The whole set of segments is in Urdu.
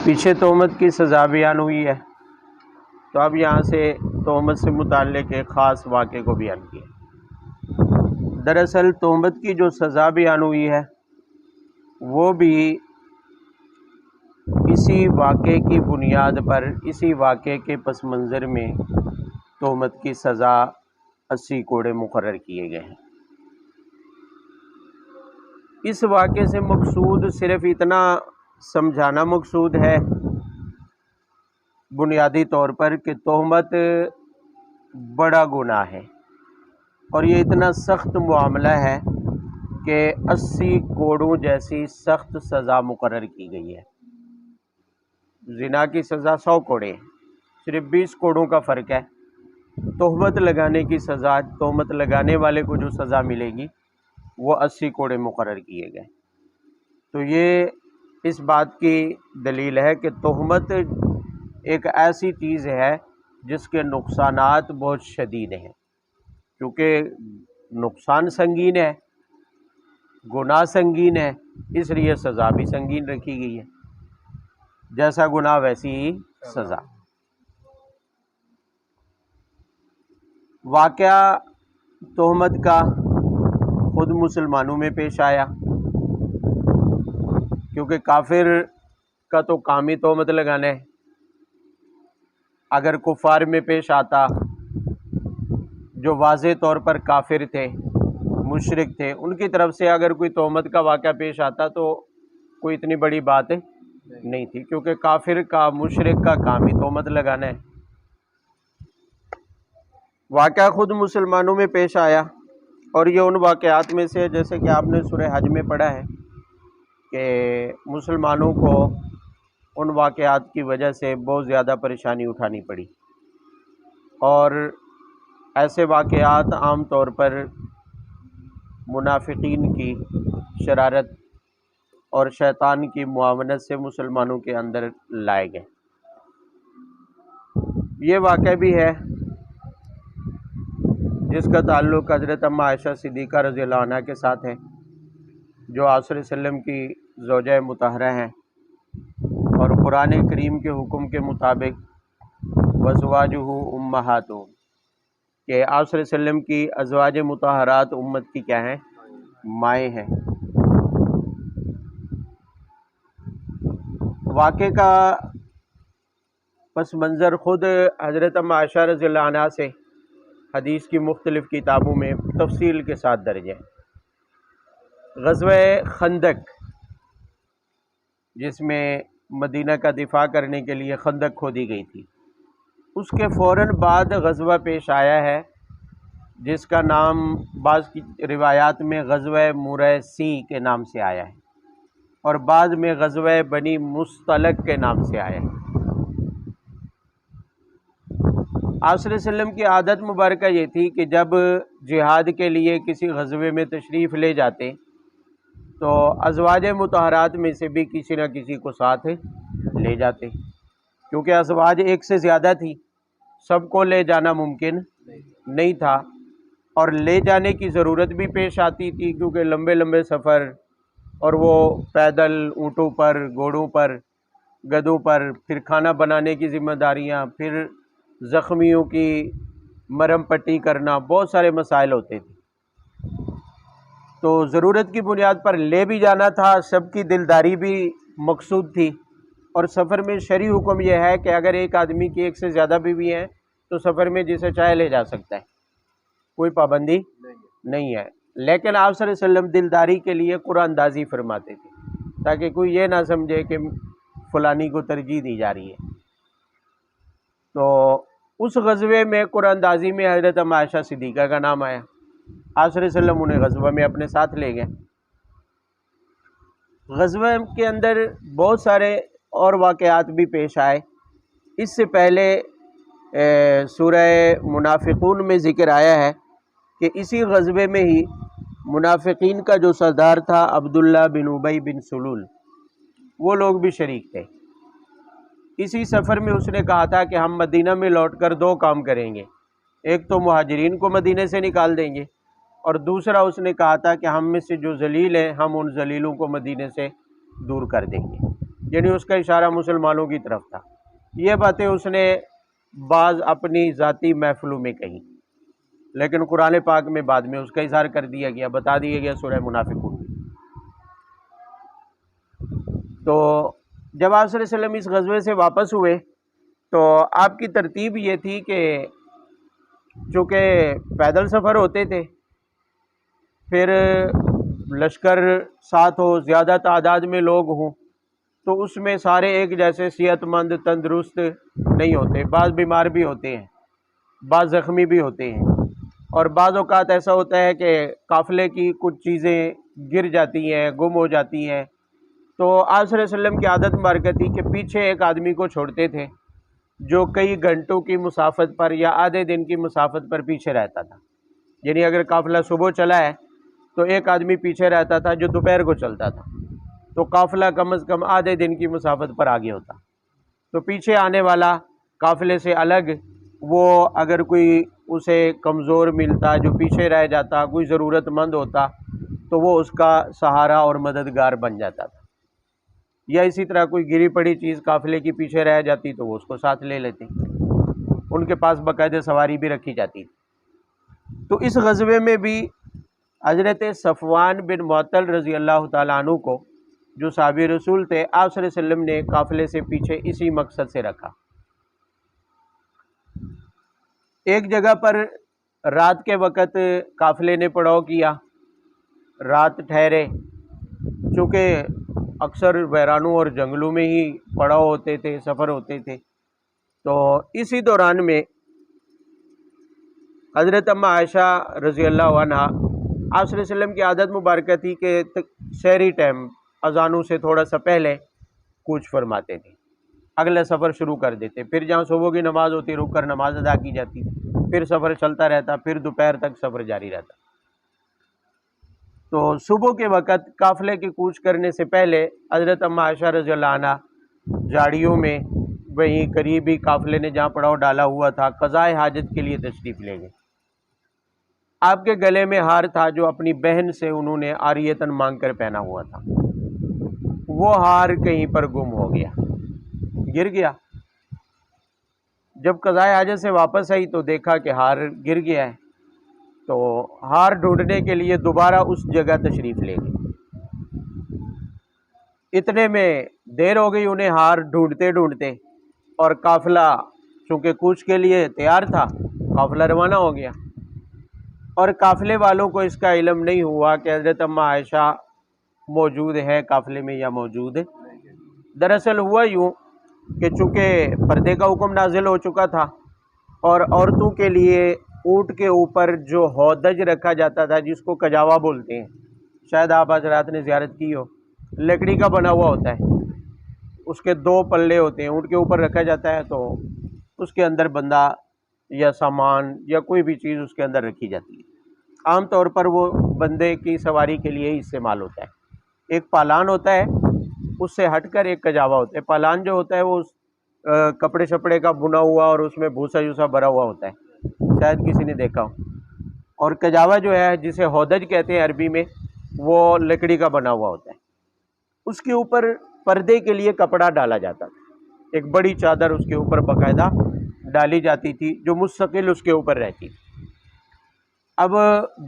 پیچھے تہمت کی سزا بیان ہوئی ہے، تو اب یہاں سے تہمت سے متعلق ایک خاص واقعے کو بیان کیا۔ دراصل تہمت کی جو سزا بیان ہوئی ہے وہ بھی اسی واقعے کی بنیاد پر، اسی واقعے کے پس منظر میں تہمت کی سزا 80 کوڑے مقرر کیے گئے ہیں۔ اس واقعے سے مقصود صرف اتنا سمجھانا مقصود ہے بنیادی طور پر کہ تہمت بڑا گناہ ہے اور یہ اتنا سخت معاملہ ہے کہ 80 کوڑوں جیسی سخت سزا مقرر کی گئی ہے۔ زنا کی سزا 100 کوڑے ہے، صرف 20 کوڑوں کا فرق ہے۔ تہمت لگانے کی سزا، تہمت لگانے والے کو جو سزا ملے گی وہ 80 کوڑے مقرر کیے گئے۔ تو یہ اس بات کی دلیل ہے کہ تہمت ایک ایسی چیز ہے جس کے نقصانات بہت شدید ہیں، کیونکہ نقصان سنگین ہے، گناہ سنگین ہے، اس لیے سزا بھی سنگین رکھی گئی ہے، جیسا گناہ ویسی ہی سزا۔ واقعہ تہمت کا خود مسلمانوں میں پیش آیا، کیونکہ کافر کا تو کام ہی تہمت لگانا ہے۔ اگر کفار میں پیش آتا جو واضح طور پر کافر تھے، مشرک تھے، ان کی طرف سے اگر کوئی تہمت کا واقعہ پیش آتا تو کوئی اتنی بڑی بات نہیں تھی، کیونکہ کافر کا، مشرک کا کام ہی تہمت لگانا ہے۔ واقعہ خود مسلمانوں میں پیش آیا اور یہ ان واقعات میں سے، جیسے کہ آپ نے سورہ حج میں پڑھا ہے کہ مسلمانوں کو ان واقعات کی وجہ سے بہت زیادہ پریشانی اٹھانی پڑی، اور ایسے واقعات عام طور پر منافقین کی شرارت اور شیطان کی معاونت سے مسلمانوں کے اندر لائے گئے۔ یہ واقعہ بھی ہے جس کا تعلق حضرت ام عائشہ صدیقہ رضی اللہ عنہ کے ساتھ ہے، جو آپ صلی اللہ علیہ وسلم کی زوجہ مطہرہ ہیں، اور قرآن کریم کے حکم کے مطابق وازواجہ امہاتہم، کہ آپ صلی اللہ علیہ وسلم کی ازواج مطہرات امت کی کیا ہیں؟ مائیں ہیں۔ واقعے کا پس منظر خود حضرت ام عائشہ رضی اللہ عنہ سے حدیث کی مختلف کتابوں میں تفصیل کے ساتھ درج ہے۔ غزوہ خندق، جس میں مدینہ کا دفاع کرنے کے لیے خندق کھودی گئی تھی، اس کے فوراً بعد غزوہ پیش آیا ہے جس کا نام بعض کی روایات میں غزوہ مریسی کے نام سے آیا ہے، اور بعد میں غزوہ بنی مصطلق کے نام سے آیا ہے۔ آپ صلی اللہ علیہ وسلم کی عادت مبارکہ یہ تھی کہ جب جہاد کے لیے کسی غزوے میں تشریف لے جاتے تو ازواج مطہرات میں سے بھی کسی نہ کسی کو ساتھ لے جاتے، کیونکہ ازواج ایک سے زیادہ تھی، سب کو لے جانا ممکن نہیں تھا، اور لے جانے کی ضرورت بھی پیش آتی تھی کیونکہ لمبے لمبے سفر، اور وہ پیدل، اونٹوں پر، گھوڑوں پر، گدھوں پر، پھر کھانا بنانے کی ذمہ داریاں، پھر زخمیوں کی مرہم پٹی کرنا، بہت سارے مسائل ہوتے تھے۔ تو ضرورت کی بنیاد پر لے بھی جانا تھا، سب کی دلداری بھی مقصود تھی، اور سفر میں شرعی حکم یہ ہے کہ اگر ایک آدمی کی ایک سے زیادہ بیوی ہیں تو سفر میں جسے چاہے لے جا سکتا ہے، کوئی پابندی نہیں ہے۔ لیکن آپ صلی اللہ علیہ وسلم دلداری کے لیے قرآن اندازی فرماتے تھے تاکہ کوئی یہ نہ سمجھے کہ فلانی کو ترجیح دی جا رہی ہے۔ تو اس غزوے میں قرآن اندازی میں حضرت ام عائشہ صدیقہ کا نام آیا، آپ صلی اللہ علیہ وسلم انہیں غزوہ میں اپنے ساتھ لے گئے۔ غزوہ کے اندر بہت سارے اور واقعات بھی پیش آئے۔ اس سے پہلے سورہ منافقون میں ذکر آیا ہے کہ اسی غزوے میں ہی منافقین کا جو سردار تھا عبداللہ بن ابی بن سلول، وہ لوگ بھی شریک تھے۔ اسی سفر میں اس نے کہا تھا کہ ہم مدینہ میں لوٹ کر 2 کام کریں گے، ایک تو مہاجرین کو مدینہ سے نکال دیں گے، اور دوسرا اس نے کہا تھا کہ ہم میں سے جو ذلیل ہیں ہم ان ذلیلوں کو مدینہ سے دور کر دیں گے۔ یعنی اس کا اشارہ مسلمانوں کی طرف تھا۔ یہ باتیں اس نے بعض اپنی ذاتی محفلوں میں کہیں، لیکن قرآن پاک میں بعد میں اس کا اظہار کر دیا گیا، بتا دیا گیا سورہ منافقون۔ تو جب آپ صلی اللہ علیہ وسلم اس غزوے سے واپس ہوئے تو آپ کی ترتیب یہ تھی کہ چونکہ پیدل سفر ہوتے تھے، پھر لشکر ساتھ ہو، زیادہ تعداد میں لوگ ہوں، تو اس میں سارے ایک جیسے صحت مند تندرست نہیں ہوتے، بعض بیمار بھی ہوتے ہیں، بعض زخمی بھی ہوتے ہیں، اور بعض اوقات ایسا ہوتا ہے کہ قافلے کی کچھ چیزیں گر جاتی ہیں، گم ہو جاتی ہیں۔ تو آپ صلی اللہ علیہ وسلم کی عادت مبارکہ تھی کہ پیچھے ایک آدمی کو چھوڑتے تھے جو کئی گھنٹوں کی مسافت پر یا آدھے دن کی مسافت پر پیچھے رہتا تھا۔ یعنی اگر قافلہ صبح چلا ہے تو ایک آدمی پیچھے رہتا تھا جو دوپہر کو چلتا تھا، تو قافلہ کم از کم آدھے دن کی مسافت پر آگے ہوتا۔ تو پیچھے آنے والا قافلے سے الگ، وہ اگر کوئی اسے کمزور ملتا، جو پیچھے رہ جاتا، کوئی ضرورت مند ہوتا، تو وہ اس کا سہارا اور مددگار بن جاتا تھا۔ یا اسی طرح کوئی گری پڑی چیز قافلے کی پیچھے رہ جاتی تو وہ اس کو ساتھ لے لیتے، ان کے پاس باقاعدہ سواری بھی رکھی جاتی تھی۔ تو اس غزوے میں بھی حضرت صفوان بن معطل رضی اللہ تعالیٰ عنہ کو، جو صحابی رسول تھے، آپ صلی اللہ علیہ وسلم نے قافلے سے پیچھے اسی مقصد سے رکھا۔ ایک جگہ پر رات کے وقت قافلے نے پڑاؤ کیا، رات ٹھہرے، چونکہ اکثر ویرانوں اور جنگلوں میں ہی پڑاؤ ہوتے تھے، سفر ہوتے تھے۔ تو اسی دوران میں حضرت اما عائشہ رضی اللہ عنہ، آپ صلی اللہ علیہ وسلم کی عادت مبارکہ تھی کہ سحری ٹائم اذانوں سے تھوڑا سا پہلے کوچ فرماتے تھے، اگلا سفر شروع کر دیتے، پھر جہاں صبح کی نماز ہوتی رک کر نماز ادا کی جاتی، پھر سفر چلتا رہتا، پھر دوپہر تک سفر جاری رہتا۔ تو صبح کے وقت قافلے کی کوچ کرنے سے پہلے حضرت اما عائشہ رضی اللہ عنہ جھاڑیوں میں وہیں قریب ہی قافلے نے جہاں پڑاؤ ڈالا ہوا تھا، قضائے حاجت کے لیے تشریف لے گئے۔ آپ کے گلے میں ہار تھا جو اپنی بہن سے انہوں نے عاریتاً مانگ کر پہنا ہوا تھا، وہ ہار کہیں پر گم ہو گیا، گر گیا۔ جب قضائے حاجت سے واپس آئی تو دیکھا کہ ہار گر گیا ہے، تو ہار ڈھونڈنے کے لیے دوبارہ اس جگہ تشریف لے گئے۔ اتنے میں دیر ہو گئی انہیں ہار ڈھونڈتے ڈھونڈتے، اور قافلہ چونکہ کوچ کے لیے تیار تھا، قافلہ روانہ ہو گیا، اور قافلے والوں کو اس کا علم نہیں ہوا کہ حضرت اما عائشہ موجود ہے قافلے میں یا موجود ہے۔ دراصل ہوا یوں کہ چونکہ پردے کا حکم نازل ہو چکا تھا، اور عورتوں کے لیے اونٹ کے اوپر جو ہودج رکھا جاتا تھا، جس کو کجاوا بولتے ہیں، شاید آپ حضرات نے زیارت کی ہو، لکڑی کا بنا ہوا ہوتا ہے، اس کے دو پلے ہوتے ہیں، اونٹ کے اوپر رکھا جاتا ہے، تو اس کے اندر بندہ یا سامان یا کوئی بھی چیز اس کے اندر رکھی جاتی ہے۔ عام طور پر وہ بندے کی سواری کے لیے ہی استعمال ہوتا ہے۔ ایک پالان ہوتا ہے، اس سے ہٹ کر ایک کجاوا ہوتا ہے۔ پالان جو ہوتا ہے وہ کپڑے شپڑے کا بنا ہوا اور اس میں بھوسا یوسا بھرا ہوا ہوتا ہے، شاید کسی نے دیکھا ہو۔ اور کجاوا جو ہے، جسے ہودج کہتے ہیں عربی میں، وہ لکڑی کا بنا ہوا ہوتا ہے۔ اس کے اوپر پردے کے لیے کپڑا ڈالا جاتا تھا، ایک بڑی چادر اس کے اوپر باقاعدہ ڈالی جاتی تھی جو مستقل اس کے اوپر رہتی تھی۔ اب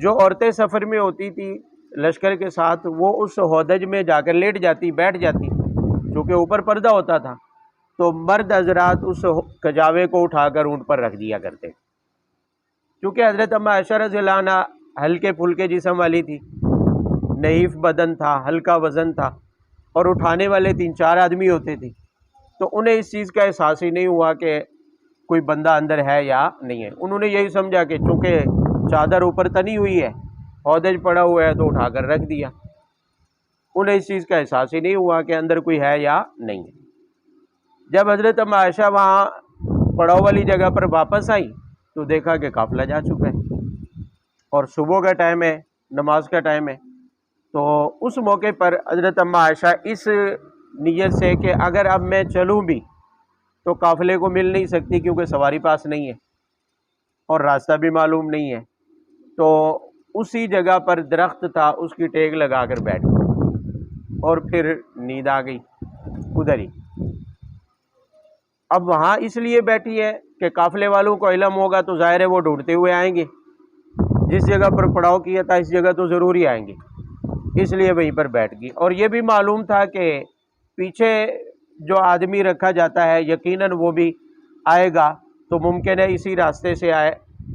جو عورتیں سفر میں ہوتی تھی لشکر کے ساتھ، وہ اس ہودج میں جا کر لیٹ جاتی، بیٹھ جاتی، چونکہ اوپر پردہ ہوتا تھا، تو مرد حضرات اس کجاوے کو اٹھا کر اونٹ پر رکھ دیا کرتے۔ چونکہ حضرت اما عائشہ رضی اللہ عنہ ہلکے پھلکے جسم والی تھی، نحیف بدن تھا، ہلکا وزن تھا، اور اٹھانے والے 3-4 آدمی ہوتے تھے، تو انہیں اس چیز کا احساس ہی نہیں ہوا کہ کوئی بندہ اندر ہے یا نہیں ہے۔ انہوں نے یہی سمجھا کہ چونکہ چادر اوپر تنی ہوئی ہے، ہودج پڑا ہوا ہے، تو اٹھا کر رکھ دیا۔ انہیں اس چیز کا احساس ہی نہیں ہوا کہ اندر کوئی ہے یا نہیں ہے۔ جب حضرت اما عائشہ وہاں پڑاؤ والی جگہ پر واپس آئی تو دیکھا کہ قافلہ جا چکا ہے، اور صبح کا ٹائم ہے، نماز کا ٹائم ہے۔ تو اس موقع پر حضرت اما عائشہ اس نیت سے کہ اگر اب میں چلوں بھی تو قافلے کو مل نہیں سکتی، کیونکہ سواری پاس نہیں ہے اور راستہ بھی معلوم نہیں ہے، تو اسی جگہ پر درخت تھا، اس کی ٹیک لگا کر بیٹھ گئی، اور پھر نیند آ گئی۔ ادھر ہی. اب وہاں اس لیے بیٹھی ہے کہ قافلے والوں کو علم ہوگا تو ظاہر ہے وہ ڈھونڈتے ہوئے آئیں گے، جس جگہ پر پڑاؤ کیا تھا اس جگہ تو ضرور ہی آئیں گے، اس لیے وہیں پر بیٹھ گئی. اور یہ بھی معلوم تھا کہ پیچھے جو آدمی رکھا جاتا ہے یقیناً وہ بھی آئے گا، تو ممکن ہے اسی راستے سے آئے،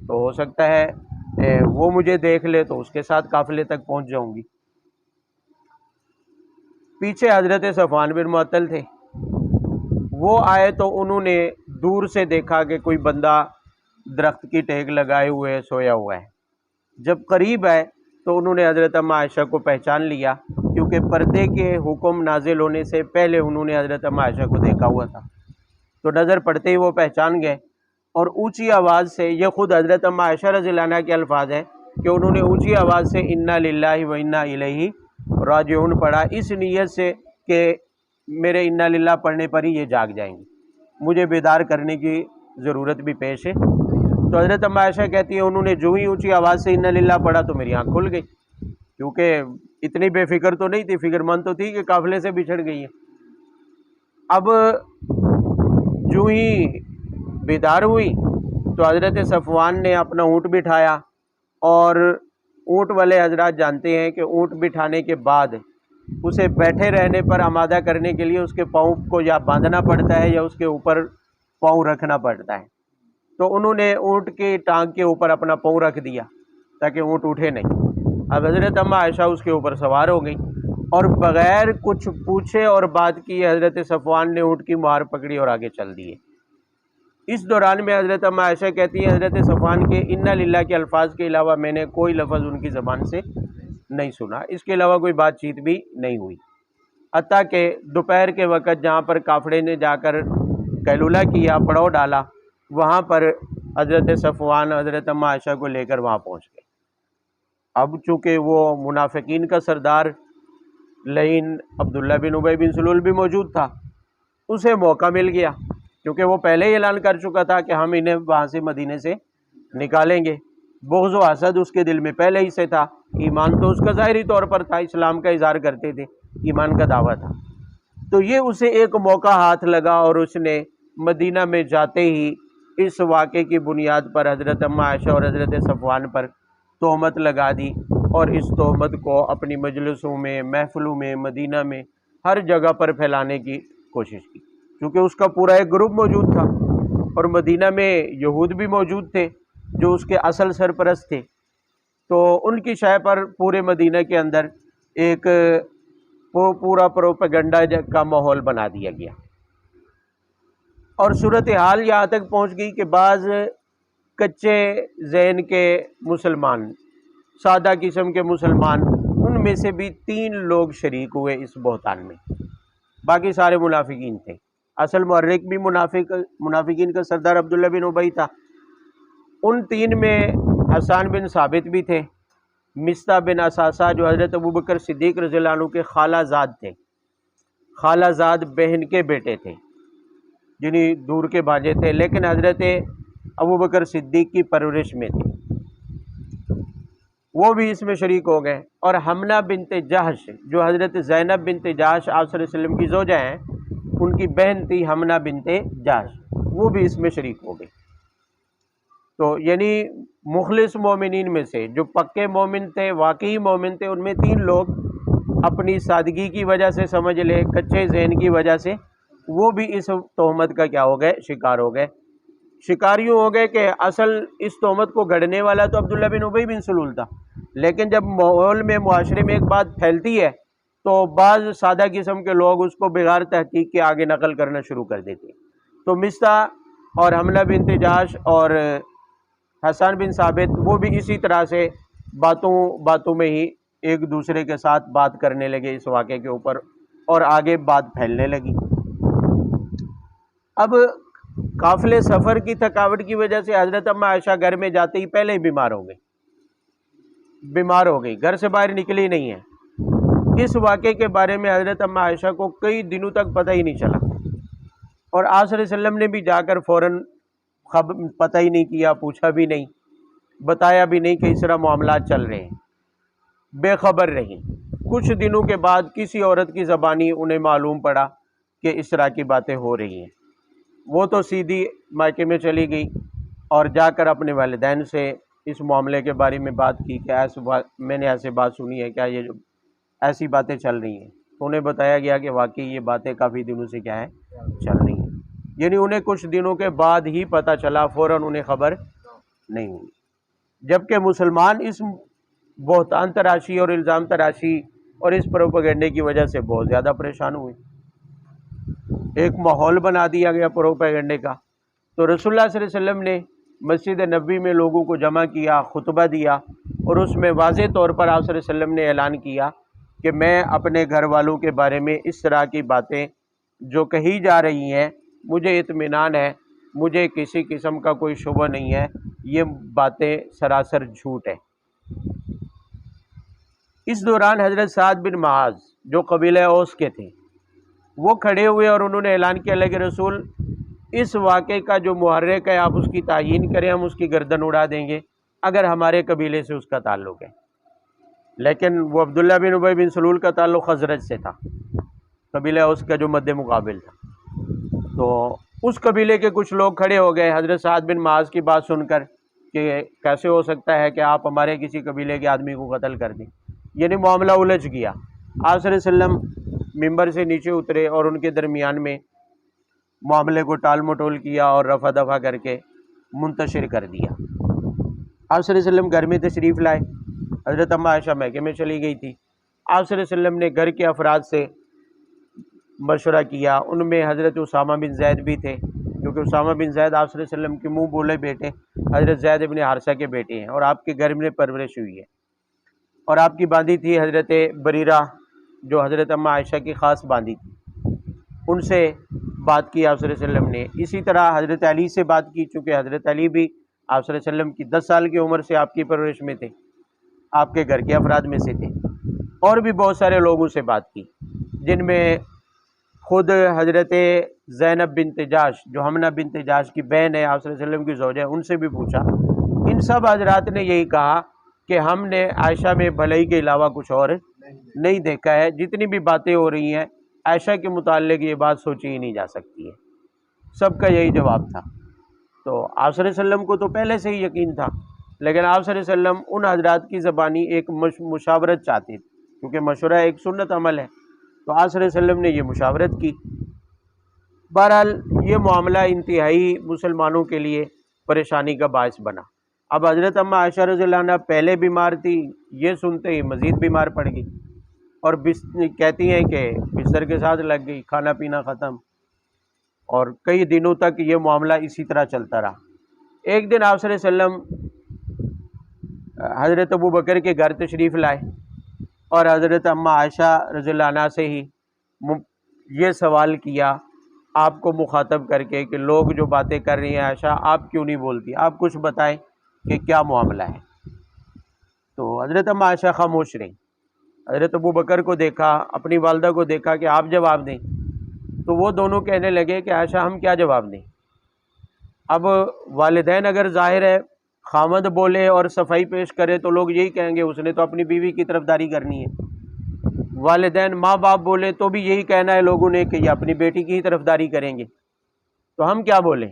تو ہو سکتا ہے وہ مجھے دیکھ لے تو اس کے ساتھ قافلے تک پہنچ جاؤں گی. پیچھے حضرت صفوان بن معطل تھے، وہ آئے تو انہوں نے دور سے دیکھا کہ کوئی بندہ درخت کی ٹیک لگائے ہوئے سویا ہوا ہے. جب قریب آئے تو انہوں نے حضرت اما عائشہ کو پہچان لیا، کیونکہ پردے کے حکم نازل ہونے سے پہلے انہوں نے حضرت اما عائشہ کو دیکھا ہوا تھا، تو نظر پڑتے ہی وہ پہچان گئے. اور اونچی آواز سے، یہ خود حضرت اما عائشہ رضی اللہ عنہ کے الفاظ ہیں کہ انہوں نے اونچی آواز سے انا للہ و انا الیہ راجعون پڑھا، اس نیت سے کہ میرے انا للہ پڑھنے پر ہی یہ جاگ جائیں گے، مجھے بیدار کرنے کی ضرورت بھی پیش ہے. تو حضرت اما عائشہ کہتی ہیں انہوں نے جو ہی اونچی آواز سے انا للہ پڑھا تو میری آنکھ کھل گئی، کیونکہ اتنی بے فکر تو نہیں تھی، فکر مند تو تھی کہ قافلے سے بچھڑ گئی ہے. اب جو ہی بیدار ہوئی تو حضرت صفوان نے اپنا اونٹ بٹھایا، اور اونٹ والے حضرات جانتے ہیں کہ اونٹ بٹھانے کے بعد اسے بیٹھے رہنے پر آمادہ کرنے کے لیے اس کے پاؤں کو یا باندھنا پڑتا ہے یا اس کے اوپر پاؤں رکھنا پڑتا ہے. تو انہوں نے اونٹ کی ٹانگ کے اوپر اپنا پاؤں رکھ دیا تاکہ اونٹ اٹھے نہیں. اب حضرت اما عائشہ اس کے اوپر سوار ہو گئی، اور بغیر کچھ پوچھے اور بات کیے حضرت صفوان نے اونٹ کی مہار پکڑی اور آگے چل دیے. اس دوران میں حضرت اما عائشہ کہتی ہیں حضرت صفوان کے انا للہ کے الفاظ کے علاوہ میں نے کوئی لفظ ان کی زبان سے نہیں سنا، اس کے علاوہ کوئی بات چیت بھی نہیں ہوئی. حتیٰ کہ دوپہر کے وقت جہاں پر کافڑے نے جا کر قیلولہ کیا، پڑاؤ ڈالا، وہاں پر حضرت صفوان حضرت اما عائشہ کو لے کر وہاں پہنچ گئے. اب چونکہ وہ منافقین کا سردار لعین عبداللہ بن ابی بن سلول بھی موجود تھا، اسے موقع مل گیا، کیونکہ وہ پہلے ہی اعلان کر چکا تھا کہ ہم انہیں وہاں سے مدینے سے نکالیں گے. بغض و حسد اس کے دل میں پہلے ہی سے تھا، ایمان تو اس کا ظاہری طور پر تھا، اسلام کا اظہار کرتے تھے، ایمان کا دعویٰ تھا. تو یہ اسے ایک موقع ہاتھ لگا اور اس نے مدینہ میں جاتے ہی اس واقعے کی بنیاد پر حضرت اما عائشہ اور حضرت صفوان پر تہمت لگا دی، اور اس تہمت کو اپنی مجلسوں میں، محفلوں میں، مدینہ میں ہر جگہ پر پھیلانے کی کوشش کی. کیونکہ اس کا پورا ایک گروپ موجود تھا، اور مدینہ میں یہود بھی موجود تھے جو اس کے اصل سرپرست تھے، تو ان کی شائع پر پورے مدینہ کے اندر ایک پورا پروپیگنڈا کا ماحول بنا دیا گیا. اور صورتحال یہاں تک پہنچ گئی کہ بعض کچے ذہن کے مسلمان، سادہ قسم کے مسلمان، ان میں سے بھی 3 لوگ شریک ہوئے اس بہتان میں، باقی سارے منافقین تھے. اصل محرک بھی منافقین کا سردار عبداللہ بن ابی تھا. ان 3 میں حسان بن ثابت بھی تھے، مصطح بن اساسہ جو حضرت ابوبکر صدیق رضی اللہ عنہ کے خالہ زاد تھے، خالہ زاد بہن کے بیٹے تھے، جنہیں دور کے بھانجے تھے، لیکن حضرت ابوبکر صدیق کی پرورش میں تھے، وہ بھی اس میں شریک ہو گئے. اور حمنہ بنت جہش جو حضرت زینب بنت جہش آپ صلی اللہ علیہ وسلم کی زوجہ ہیں، ان کی بہن تھی حمنہ بنت جہش، وہ بھی اس میں شریک ہو گئی. تو یعنی مخلص مومنین میں سے جو پکے مومن تھے، واقعی مومن تھے، ان میں 3 لوگ اپنی سادگی کی وجہ سے، سمجھ لے کچے ذہن کی وجہ سے، وہ بھی اس تہمت کا کیا ہو گئے؟ شکار ہو گئے. شکاریوں ہو گئے کہ اصل اس تہمت کو گھڑنے والا تو عبداللہ بن ابی بن سلول تھا، لیکن جب ماحول میں، معاشرے میں ایک بات پھیلتی ہے تو بعض سادہ قسم کے لوگ اس کو بغیر تحقیق کے آگے نقل کرنا شروع کر دیتے ہیں. تو مصطح اور حمنہ بنت جہش اور حسان بن ثابت وہ بھی اسی طرح سے باتوں میں ہی ایک دوسرے کے ساتھ بات کرنے لگے اس واقعے کے اوپر، اور آگے بات پھیلنے لگی. اب قافلے سفر کی تھکاوٹ کی وجہ سے حضرت اما عائشہ گھر میں جاتے ہی پہلے ہی بیمار ہو گئی، گھر سے باہر نکلی نہیں ہے. اس واقعے کے بارے میں حضرت اما عائشہ کو کئی دنوں تک پتہ ہی نہیں چلا، اور آپ صلی اللہ علیہ وسلم نے بھی جا کر فوراً پتہ ہی نہیں کیا، پوچھا بھی نہیں، بتایا بھی نہیں کہ اس طرح معاملات چل رہے ہیں، بے خبر رہیں. کچھ دنوں کے بعد کسی عورت کی زبانی انہیں معلوم پڑا کہ اس طرح کی باتیں ہو رہی ہیں۔ وہ تو سیدھی مائکے میں چلی گئی اور جا کر اپنے والدین سے اس معاملے کے بارے میں بات کی کہ میں نے ایسے بات سنی ہے، کیا یہ جو ایسی باتیں چل رہی ہیں؟ تو انہیں بتایا گیا کہ واقعی یہ باتیں کافی دنوں سے کیا ہے چل رہی ہیں، یعنی انہیں کچھ دنوں کے بعد ہی پتہ چلا، فوراً انہیں خبر نہیں ہوئی۔ جبکہ مسلمان اس بہتان تراشی اور الزام تراشی اور اس پروپیگنڈے کی وجہ سے بہت زیادہ پریشان ہوئے۔ ایک ماحول بنا دیا گیا پروپیگنڈے کا۔ تو رسول اللہ صلی اللہ علیہ وسلم نے مسجد نبوی میں لوگوں کو جمع کیا، خطبہ دیا، اور اس میں واضح طور پر آپ صلی اللہ علیہ وسلم نے اعلان کیا کہ میں اپنے گھر والوں کے بارے میں اس طرح کی باتیں جو کہی جا رہی ہیں مجھے اطمینان ہے، مجھے کسی قسم کا کوئی شبہ نہیں ہے، یہ باتیں سراسر جھوٹ ہے۔ اس دوران حضرت سعد بن معاذ جو قبیلہ اوس کے تھے وہ کھڑے ہوئے اور انہوں نے اعلان کیا، اللہ کے رسول اس واقعے کا جو محرک ہے آپ اس کی تعیین کریں، ہم اس کی گردن اڑا دیں گے اگر ہمارے قبیلے سے اس کا تعلق ہے۔ لیکن وہ عبداللہ بن ابی بن سلول کا تعلق خزرج سے تھا، قبیلہ اوس کا جو مد مقابل تھا۔ تو اس قبیلے کے کچھ لوگ کھڑے ہو گئے حضرت سعد بن معاذ کی بات سن کر کہ کیسے ہو سکتا ہے کہ آپ ہمارے کسی قبیلے کے آدمی کو قتل کر دیں، یعنی معاملہ الجھ گیا۔ آپ صلی اللہ علیہ وسلم ممبر سے نیچے اترے اور ان کے درمیان میں معاملے کو ٹال مٹول کیا اور رفع دفع کر کے منتشر کر دیا۔ آپ صلی اللہ علیہ وسلم گھر میں تشریف لائے، حضرت اماں عائشہ میکے میں چلی گئی تھی۔ آپ صلی اللہ علیہ وسلم نے گھر کے افراد سے مشورہ کیا، ان میں حضرت اسامہ بن زید بھی تھے، کیونکہ اسامہ بن زید آپ صلی اللہ علیہ وسلم کے منہ بولے بیٹے حضرت زید بن حارثہ کے بیٹے ہیں اور آپ کے گھر میں پرورش ہوئی ہے، اور آپ کی باندھی تھی حضرت بریرہ جو حضرت اماں عائشہ کی خاص باندھی تھی، ان سے بات کی آپ صلی اللہ علیہ وسلم نے۔ اسی طرح حضرت علی سے بات کی، چونکہ حضرت علی بھی آپ صلی اللہ علیہ وسلم کی 10 سال کی عمر سے آپ کی پرورش میں تھے، آپ کے گھر کے افراد میں سے تھے۔ اور بھی بہت سارے لوگوں سے بات کی، جن میں خود حضرت زینب بنت جاش جو حمنہ بنت جاش کی بہن ہے، آپ صلی اللہ علیہ وسلم کی زوجہ، ان سے بھی پوچھا۔ ان سب حضرات نے یہی کہا کہ ہم نے عائشہ میں بھلائی کے علاوہ کچھ اور نہیں دیکھا ہے، جتنی بھی باتیں ہو رہی ہیں عائشہ کے متعلق یہ بات سوچی ہی نہیں جا سکتی ہے۔ سب کا یہی جواب تھا۔ تو آپ صلی اللہ علیہ وسلم کو تو پہلے سے ہی یقین تھا، لیکن آپ صلی اللہ علیہ وسلم ان حضرات کی زبانی ایک مشاورت چاہتے تھے، کیونکہ مشورہ ایک سنت عمل ہے، تو آپ صلی اللہ علیہ وسلم نے یہ مشاورت کی۔ بہرحال یہ معاملہ انتہائی مسلمانوں کے لیے پریشانی کا باعث بنا۔ اب حضرت اماں عائشہ رضی اللہ عنہ پہلے بیمار تھی، یہ سنتے ہی مزید بیمار پڑ گئی، اور کہتی ہیں کہ بستر کے ساتھ لگ گئی، کھانا پینا ختم، اور کئی دنوں تک یہ معاملہ اسی طرح چلتا رہا۔ ایک دن آپ صلی اللہ علیہ وسلم حضرت ابو بکر کے گھر تشریف لائے اور حضرت اماں عائشہ رضی اللہ عنہ سے ہی یہ سوال کیا آپ کو مخاطب کر کے کہ لوگ جو باتیں کر رہی ہیں عائشہ آپ کیوں نہیں بولتی، آپ کچھ بتائیں کہ کیا معاملہ ہے۔ تو حضرت اماں عائشہ خاموش رہیں۔ حضرت ابو بکر کو دیکھا، اپنی والدہ کو دیکھا کہ آپ جواب دیں، تو وہ دونوں کہنے لگے کہ عائشہ ہم کیا جواب دیں۔ اب والدین اگر ظاہر ہے خامد بولے اور صفائی پیش کرے تو لوگ یہی کہیں گے اس نے تو اپنی بیوی کی طرفداری کرنی ہے، والدین ماں باپ بولے تو بھی یہی کہنا ہے لوگوں نے کہ یہ اپنی بیٹی کی ہی طرفداری کریں گے، تو ہم کیا بولیں۔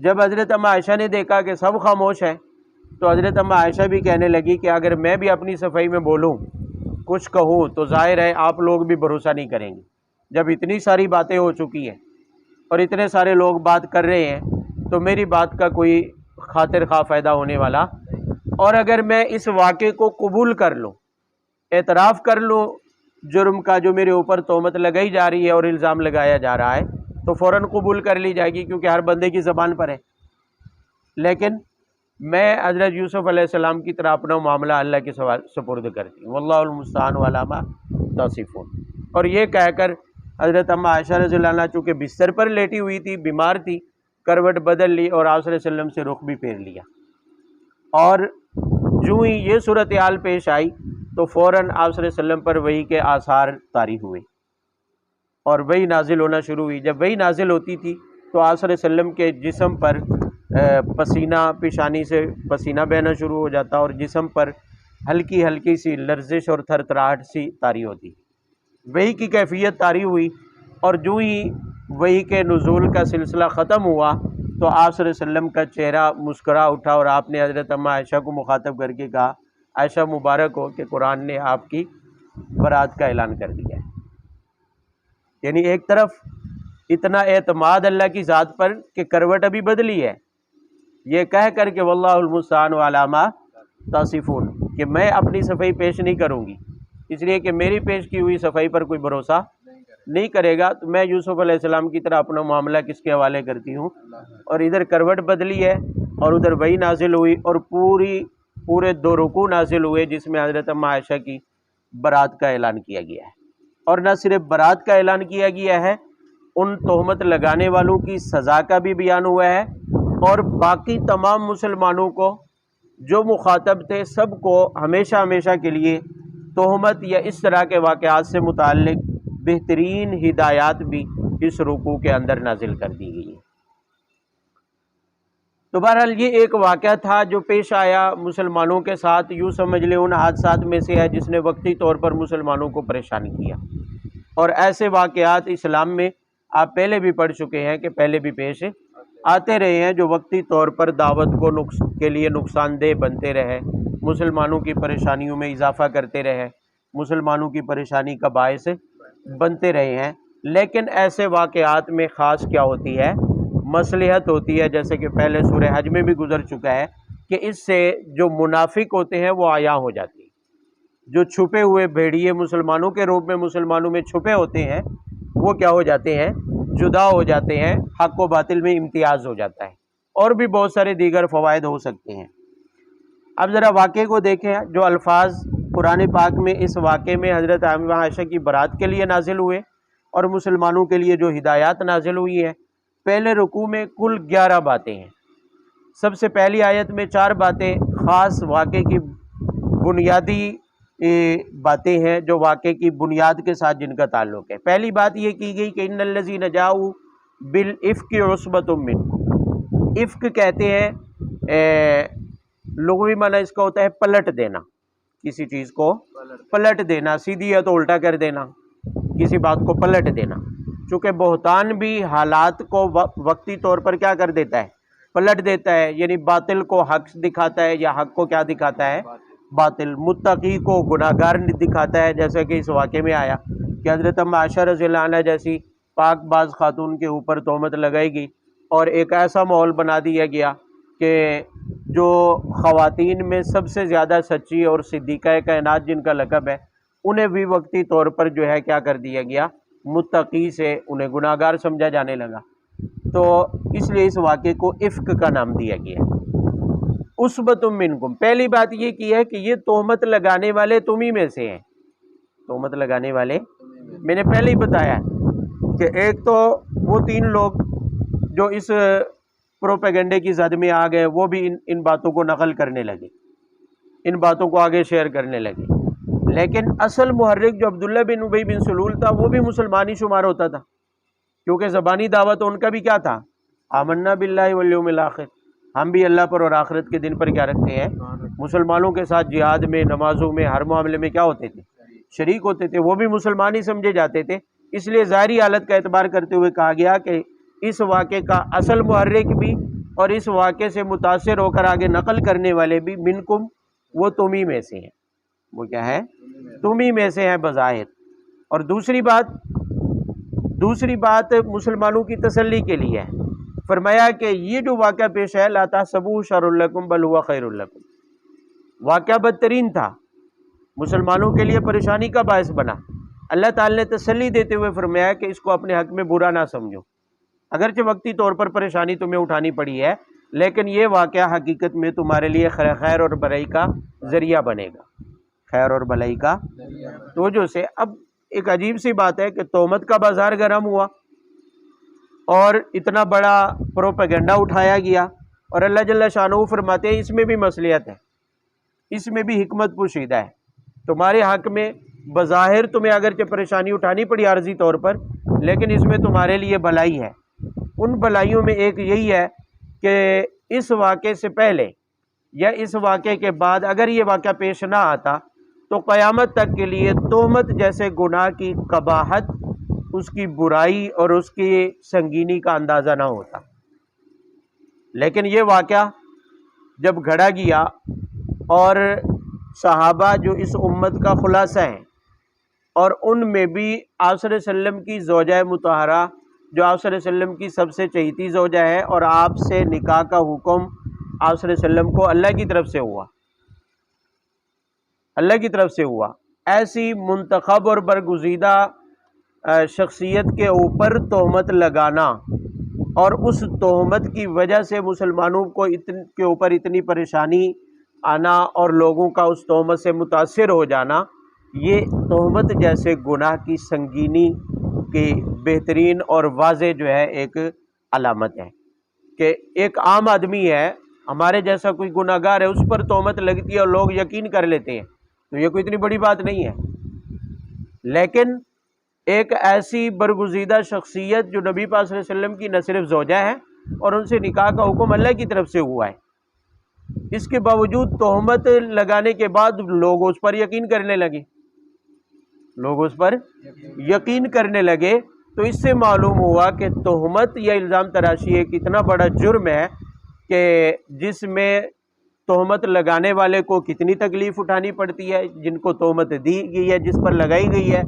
جب حضرت اماں عائشہ نے دیکھا کہ سب خاموش ہیں تو حضرت اماں عائشہ بھی کہنے لگی کہ اگر میں بھی اپنی صفائی میں بولوں کچھ کہوں تو ظاہر ہے آپ لوگ بھی بھروسہ نہیں کریں گے، جب اتنی ساری باتیں ہو چکی ہیں اور اتنے سارے لوگ بات کر رہے ہیں تو میری بات کا کوئی خاطر خواہ فائدہ ہونے والا، اور اگر میں اس واقعے کو قبول کر لوں، اعتراف کر لوں جرم کا جو میرے اوپر تہمت لگائی جا رہی ہے اور الزام لگایا جا رہا ہے، تو فوراً قبول کر لی جائے گی کیونکہ ہر بندے کی زبان پر ہے۔ لیکن میں حضرت یوسف علیہ السلام کی طرح اپنا معاملہ اللہ کے سپرد کرتی ہوں، واللہ المستعان علی ما تصفون۔ اور یہ کہہ کر حضرت اماں عائشہ رضی اللہ عنہ چونکہ بستر پر لیٹی ہوئی تھی، بیمار تھی، کروٹ بدل لی اور آپ صلی اللہ علیہ وسلم سے رخ بھی پھیر لیا، اور جو ہی یہ صورتحال پیش آئی تو فوراً آپ صلی اللہ علیہ وسلم پر وحی کے آثار طاری ہوئے اور وحی نازل ہونا شروع ہوئی۔ جب وحی نازل ہوتی تھی تو آپ صلی اللہ علیہ وسلم کے جسم پر پسینہ، پیشانی سے پسینہ بہنا شروع ہو جاتا اور جسم پر ہلکی ہلکی سی لرزش اور تھر تھراہٹ سی طاری ہوتی۔ وحی کی کیفیت طاری ہوئی اور جو ہی وحی کے نزول کا سلسلہ ختم ہوا تو آپ صلی اللہ علیہ وسلم کا چہرہ مسکرا اٹھا اور آپ نے حضرت اماں عائشہ کو مخاطب کر کے کہا عائشہ مبارک ہو کہ قرآن نے آپ کی برات کا اعلان کر دیا ہے۔ یعنی ایک طرف اتنا اعتماد اللہ کی ذات پر کہ کروٹ ابھی بدلی ہے، یہ کہہ کر کہ واللہ المستعان علی ما تصفون کہ میں اپنی صفائی پیش نہیں کروں گی، اس لیے کہ میری پیش کی ہوئی صفائی پر کوئی بھروسہ نہیں کرے گا، تو میں یوسف علیہ السلام کی طرح اپنا معاملہ کس کے حوالے کرتی ہوں۔ اور ادھر کروٹ بدلی ہے اور ادھر وحی نازل ہوئی اور پورے 2 رکوع نازل ہوئے جس میں حضرت اماں عائشہ کی برات کا اعلان کیا گیا ہے۔ اور نہ صرف برات کا اعلان کیا گیا ہے، ان تہمت لگانے والوں کی سزا کا بھی بیان ہوا ہے، اور باقی تمام مسلمانوں کو جو مخاطب تھے سب کو ہمیشہ ہمیشہ کے لیے تہمت یا اس طرح کے واقعات سے متعلق بہترین ہدایات بھی اس رکوع کے اندر نازل کر دی گئی ہے۔ تو بہرحال یہ ایک واقعہ تھا جو پیش آیا مسلمانوں کے ساتھ، یوں سمجھ لیں ان حادثات میں سے ہے جس نے وقتی طور پر مسلمانوں کو پریشان کیا، اور ایسے واقعات اسلام میں آپ پہلے بھی پڑھ چکے ہیں کہ پہلے بھی پیش آتے رہے ہیں جو وقتی طور پر دعوت کو کے لیے نقصان دہ بنتے رہے، مسلمانوں کی پریشانیوں میں اضافہ کرتے رہے، مسلمانوں کی پریشانی کا باعث بنتے رہے ہیں۔ لیکن ایسے واقعات میں خاص کیا ہوتی ہے؟ مصلحت ہوتی ہے، جیسے کہ پہلے سورہ حج میں بھی گزر چکا ہے کہ اس سے جو منافق ہوتے ہیں وہ عیاں ہو جاتی ہیں، جو چھپے ہوئے بھیڑیے مسلمانوں کے روپ میں مسلمانوں میں چھپے ہوتے ہیں وہ کیا ہو جاتے ہیں؟ جدا ہو جاتے ہیں، حق و باطل میں امتیاز ہو جاتا ہے، اور بھی بہت سارے دیگر فوائد ہو سکتے ہیں۔ اب ذرا واقعے کو دیکھیں، جو الفاظ قرآن پاک میں اس واقعے میں حضرت اماں عائشہ کی برات کے لیے نازل ہوئے اور مسلمانوں کے لیے جو ہدایات نازل ہوئی ہے۔ پہلے رکوع میں کل 11 باتیں ہیں۔ سب سے پہلی آیت میں 4 باتیں خاص واقعے کی بنیادی باتیں ہیں جو واقعے کی بنیاد کے ساتھ جن کا تعلق ہے۔ پہلی بات یہ کی گئی کہ ان الذین جاؤوا بالافک عصبۃ منکم۔ افک کہتے ہیں لغوی معنی اس کا ہوتا ہے پلٹ دینا، کسی چیز کو پلٹ دینا، سیدھی ہے تو الٹا کر دینا، کسی بات کو پلٹ دینا۔ چونکہ بہتان بھی حالات کو وقتی طور پر کیا کر دیتا ہے؟ پلٹ دیتا ہے، یعنی باطل کو حق دکھاتا ہے یا حق کو کیا دکھاتا ہے؟ باطل۔ متقی کو گناہ گار دکھاتا ہے، جیسا کہ اس واقعے میں آیا کہ حضرت اماں عائشہ رضی اللہ عنہ جیسی پاک باز خاتون کے اوپر تہمت لگائی گئی اور ایک ایسا ماحول بنا دیا گیا کہ جو خواتین میں سب سے زیادہ سچی اور صدیقہ کائنات جن کا لقب ہے انہیں بھی وقتی طور پر جو ہے کیا کر دیا گیا؟ متقی سے انہیں گناہ گار سمجھا جانے لگا، تو اس لیے اس واقعے کو افک کا نام دیا گیا۔ عصبۃ منکم، پہلی بات یہ کی ہے کہ یہ تہمت لگانے والے تمہیں میں سے ہیں۔ تہمت لگانے والے میں نے پہلے ہی بتایا کہ ایک تو وہ 3 لوگ جو اس پروپیگنڈے کی زد میں آ گئے، وہ بھی ان باتوں کو نقل کرنے لگے، ان باتوں کو آگے شیئر کرنے لگے۔ لیکن اصل محرک جو عبداللہ بن ابی بن سلول تھا وہ بھی مسلمان ہی شمار ہوتا تھا، کیونکہ زبانی دعوت ان کا بھی کیا تھا؟ آمنا باللہ والیوم الآخر، ہم بھی اللہ پر اور آخرت کے دن پر کیا رکھتے ہیں؟ مسلمانوں کے ساتھ جہاد میں، نمازوں میں، ہر معاملے میں کیا ہوتے تھے؟ شریک ہوتے تھے، وہ بھی مسلمان ہی سمجھے جاتے تھے۔ اس لیے ظاہری حالت کا اعتبار کرتے ہوئے کہا گیا کہ اس واقعے کا اصل محرک بھی اور اس واقعے سے متاثر ہو کر آگے نقل کرنے والے بھی منکم، وہ تمہیں میں سے ہیں۔ وہ کیا ہے؟ تمہیں میں سے ہیں بظاہر۔ اور دوسری بات مسلمانوں کی تسلی کے لیے ہے، فرمایا کہ یہ جو واقعہ پیش ہے لا تحسبوہ شر لکم بل ہوا خیر لکم، واقعہ بدترین تھا، مسلمانوں کے لیے پریشانی کا باعث بنا۔ اللہ تعالی نے تسلی دیتے ہوئے فرمایا کہ اس کو اپنے حق میں برا نہ سمجھو، اگرچہ وقتی طور پر پریشانی تمہیں اٹھانی پڑی ہے لیکن یہ واقعہ حقیقت میں تمہارے لیے خیر اور بھلائی کا ذریعہ بنے گا، خیر اور بھلائی کا توجہ سے۔ اب ایک عجیب سی بات ہے کہ تہمت کا بازار گرم ہوا اور اتنا بڑا پروپیگنڈا اٹھایا گیا، اور اللہ جل شانہ فرماتے ہیں اس میں بھی مصلحت ہے، اس میں بھی حکمت پوشیدہ ہے۔ تمہارے حق میں بظاہر تمہیں اگرچہ پریشانی اٹھانی پڑی عارضی طور پر، لیکن اس میں تمہارے لیے بھلائی ہے۔ ان بھلائیوں میں ایک یہی ہے کہ اس واقعے سے پہلے یا اس واقعے کے بعد اگر یہ واقعہ پیش نہ آتا تو قیامت تک کے لیے تہمت جیسے گناہ کی قباحت اس کی برائی اور اس کی سنگینی کا اندازہ نہ ہوتا۔ لیکن یہ واقعہ جب گھڑا گیا اور صحابہ جو اس امت کا خلاصہ ہیں اور ان میں بھی آپ صلی اللہ علیہ وسلم کی زوجہ مطہرہ جو آپ صلی اللہ علیہ وسلم کی سب سے چہیتی زوجہ ہے اور آپ سے نکاح کا حکم آپ صلی اللہ علیہ وسلم کو اللہ کی طرف سے ہوا، اللہ کی طرف سے ہوا، ایسی منتخب اور برگزیدہ شخصیت کے اوپر تہمت لگانا اور اس تہمت کی وجہ سے مسلمانوں کو کے اوپر اتنی پریشانی آنا اور لوگوں کا اس تہمت سے متاثر ہو جانا، یہ تہمت جیسے گناہ کی سنگینی کی بہترین اور واضح جو ہے ایک علامت ہے کہ ایک عام آدمی ہے، ہمارے جیسا کوئی گناہ گار ہے، اس پر تہمت لگتی ہے اور لوگ یقین کر لیتے ہیں، تو یہ کوئی اتنی بڑی بات نہیں ہے۔ لیکن ایک ایسی برگزیدہ شخصیت جو نبی پاک صلی اللہ علیہ وسلم کی نہ صرف زوجہ ہے اور ان سے نکاح کا حکم اللہ کی طرف سے ہوا ہے، اس کے باوجود تہمت لگانے کے بعد لوگ اس پر یقین کرنے لگے، لوگ اس پر یقین کرنے لگے، تو اس سے معلوم ہوا کہ تہمت یا الزام تراشی ایک اتنا بڑا جرم ہے کہ جس میں تہمت لگانے والے کو کتنی تکلیف اٹھانی پڑتی ہے، جن کو تہمت دی گئی ہے، جس پر لگائی گئی ہے،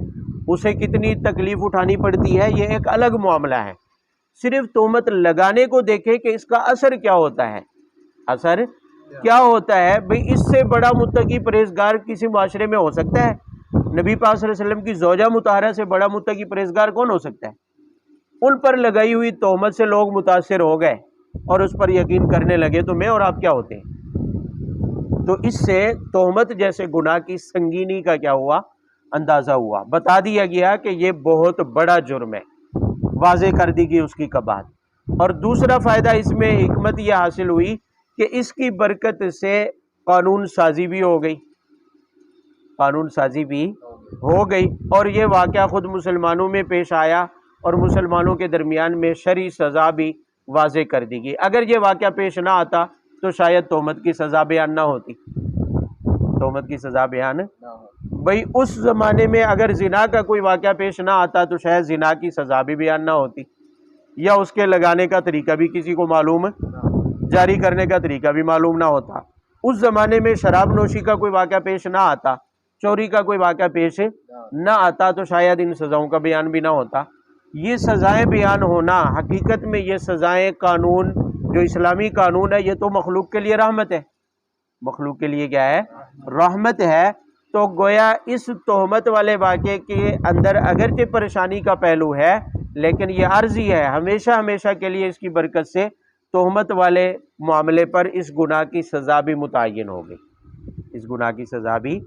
اسے کتنی تکلیف اٹھانی پڑتی ہے، یہ ایک الگ معاملہ ہے۔ صرف تہمت لگانے کو دیکھیں کہ اس کا اثر کیا ہوتا ہے، اثر کیا ہوتا ہے۔ بھئی اس سے بڑا متقی پرہیزگار کسی معاشرے میں ہو سکتا ہے؟ نبی پاک صلی اللہ علیہ وسلم کی زوجہ مطہرہ سے بڑا متقی پرہیزگار کون ہو سکتا ہے؟ ان پر لگائی ہوئی تہمت سے لوگ متاثر ہو گئے اور اس پر یقین کرنے لگے، تو میں اور آپ کیا ہوتے ہیں؟ تو اس سے تہمت جیسے گناہ کی سنگینی کا کیا ہوا، اندازہ ہوا، بتا دیا گیا کہ یہ بہت بڑا جرم ہے، واضح کر دی گئی اس کی قباحت۔ اور دوسرا فائدہ اس میں حکمت یہ حاصل ہوئی کہ اس کی برکت سے قانون سازی بھی ہو گئی، قانون سازی بھی ہو گئی، اور یہ واقعہ خود مسلمانوں میں پیش آیا اور مسلمانوں کے درمیان میں شرعی سزا بھی واضح کر دی گئی۔ اگر یہ واقعہ پیش نہ آتا تو شاید تہمت کی سزا بیان نہ ہوتی، تہمت کی سزا بیان بھئی اس زمانے میں اگر زنا کا کوئی واقعہ پیش نہ آتا تو شاید زنا کی سزا بھی بیان نہ ہوتی، یا اس کے لگانے کا طریقہ بھی کسی کو معلوم، جاری کرنے کا طریقہ بھی معلوم نہ ہوتا۔ اس زمانے میں شراب نوشی کا کوئی واقعہ پیش نہ آتا، چوری کا کوئی واقعہ پیش نہ آتا تو شاید ان سزاؤں کا بیان بھی نہ ہوتا۔ یہ سزائیں بیان ہونا، حقیقت میں یہ سزائیں قانون جو اسلامی قانون ہے یہ تو مخلوق کے لیے رحمت ہے، مخلوق کے لیے کیا ہے، رحمت ہے۔ تو گویا اس تہمت والے واقعے کے اندر اگرچہ پریشانی کا پہلو ہے لیکن یہ عارضی ہے، ہمیشہ ہمیشہ کے لیے اس کی برکت سے تہمت والے معاملے پر اس گناہ کی سزا بھی متعین ہو گئی، اس گناہ کی سزا بھی۔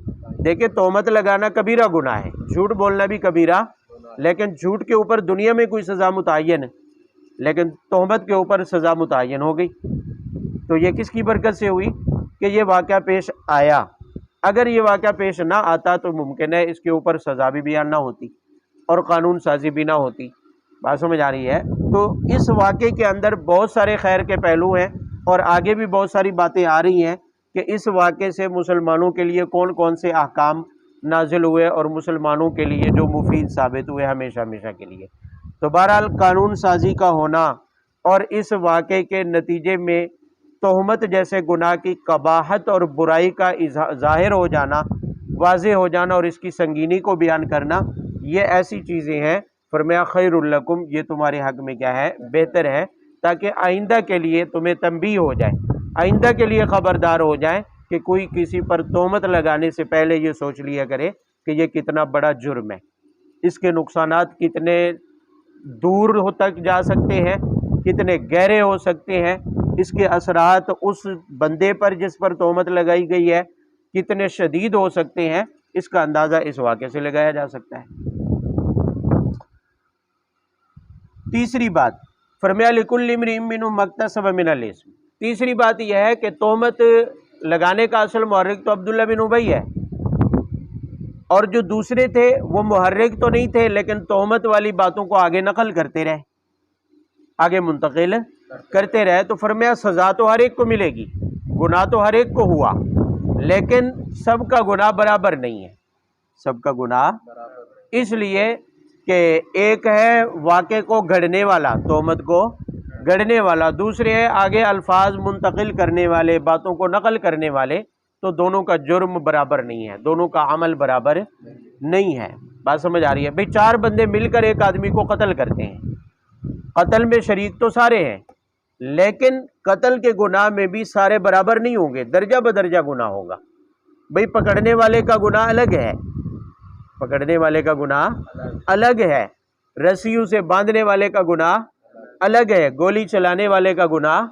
دیکھیں تہمت لگانا کبیرہ گناہ ہے، جھوٹ بولنا بھی کبیرہ، لیکن جھوٹ کے اوپر دنیا میں کوئی سزا متعین ہے، لیکن تہمت کے اوپر سزا متعین ہو گئی۔ تو یہ کس کی برکت سے ہوئی کہ یہ واقعہ پیش آیا۔ اگر یہ واقعہ پیش نہ آتا تو ممکن ہے اس کے اوپر سزا بھی بیان نہ ہوتی اور قانون سازی بھی نہ ہوتی۔ بات سمجھ آ رہی ہے؟ تو اس واقعے کے اندر بہت سارے خیر کے پہلو ہیں اور آگے بھی بہت ساری باتیں آ رہی ہیں کہ اس واقعے سے مسلمانوں کے لیے کون کون سے احکام نازل ہوئے اور مسلمانوں کے لیے جو مفید ثابت ہوئے ہمیشہ ہمیشہ کے لیے۔ تو بہرحال قانون سازی کا ہونا اور اس واقعے کے نتیجے میں تہمت جیسے گناہ کی قباحت اور برائی کا ظاہر ہو جانا، واضح ہو جانا اور اس کی سنگینی کو بیان کرنا، یہ ایسی چیزیں ہیں فرمایا خیر لکم، یہ تمہارے حق میں کیا ہے، بہتر ہے، تاکہ آئندہ کے لیے تمہیں تنبیہ ہو جائے، آئندہ کے لیے خبردار ہو جائیں کہ کوئی کسی پر تہمت لگانے سے پہلے یہ سوچ لیا کرے کہ یہ کتنا بڑا جرم ہے، اس کے نقصانات کتنے دور تک جا سکتے ہیں، کتنے گہرے ہو سکتے ہیں، اس کے اثرات اس بندے پر جس پر تہمت لگائی گئی ہے کتنے شدید ہو سکتے ہیں، اس کا اندازہ اس واقعے سے لگایا جا سکتا ہے۔ تیسری بات فرمایا لکل امرئ منہم ما اکتسب من الاثم، تیسری بات یہ ہے کہ تہمت لگانے کا اصل محرک تو عبداللہ بن ابی ہے، اور جو دوسرے تھے وہ محرک تو نہیں تھے لیکن تہمت والی باتوں کو آگے نقل کرتے رہے، آگے منتقل کرتے رہے۔ تو فرمایا سزا تو ہر ایک کو ملے گی، گناہ تو ہر ایک کو ہوا، لیکن سب کا گناہ برابر نہیں ہے، سب کا گناہ، اس لیے کہ ایک ہے واقعے کو گھڑنے والا، تہمت کو گھڑنے والا، دوسرے ہے آگے الفاظ منتقل کرنے والے، باتوں کو نقل کرنے والے، تو دونوں کا جرم برابر نہیں ہے، دونوں کا عمل برابر نہیں ہے۔ بات سمجھ آ رہی ہے؟ بھئی 4 بندے مل کر ایک آدمی کو قتل کرتے ہیں، قتل میں شریک تو سارے ہیں، لیکن قتل کے گناہ میں بھی سارے برابر نہیں ہوں گے، درجہ بدرجہ گناہ ہوگا۔ بھئی پکڑنے والے کا گناہ الگ ہے، پکڑنے والے کا گناہ الگ ہے، رسیوں سے باندھنے والے کا گناہ الگ ہے، گولی چلانے والے کا گناہ